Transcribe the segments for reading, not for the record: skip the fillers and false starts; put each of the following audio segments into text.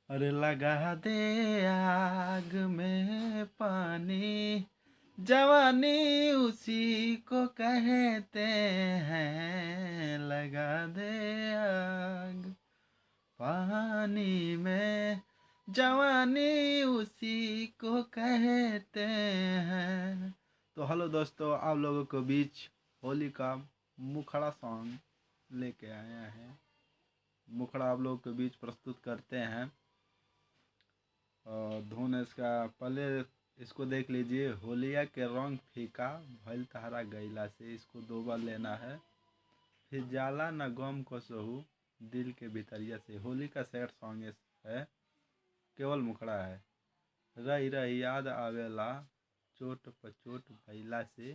अरे लगा दे आग में पानी, जवानी उसी को कहते हैं। लगा दे आग पानी में, जवानी उसी को कहते हैं। तो हेलो दोस्तों, आप लोगों के बीच होली का मुखड़ा सॉन्ग लेके आया है। मुखड़ा आप लोगों के बीच प्रस्तुत करते हैं। और धुन इसका पहले इसको देख लीजिए। होलिया के रंग फीका भइल तहरा गैला से, इसको 2 बार लेना है। फिर जाला न गम को सहू दिल के भितरिया से। होली का सैड सॉन्ग है, केवल मुखड़ा है। रही रही याद आवेला चोट पर चोट भइला से,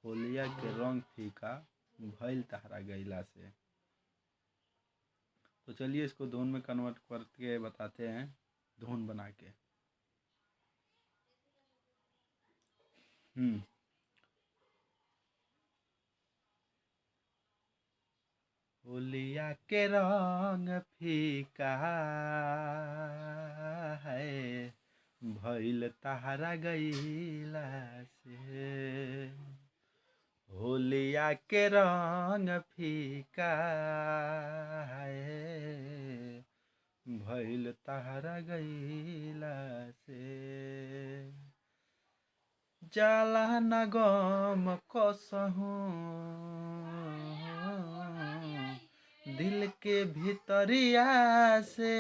होलिया के रंग फीका भइल तहरा गैला से। तो चलिए इसको धुन में कन्वर्ट करके बताते हैं, धुन बना के। होलिया के रंग फीका है भइल तहरा गैला से। होलिया के रंग फीका है भइल तहरा गैला से। जाला न गम कसहूँ दिल के भितरिया से।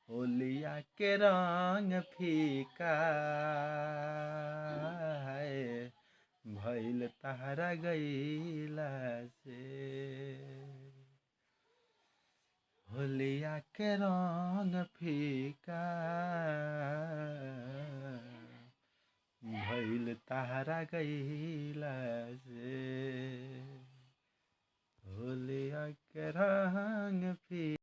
होलिया के रंग फीका है भइल तहरा गैला से। होलिया के रंग फीका भइल तहरा गैला से। होलिया के रंग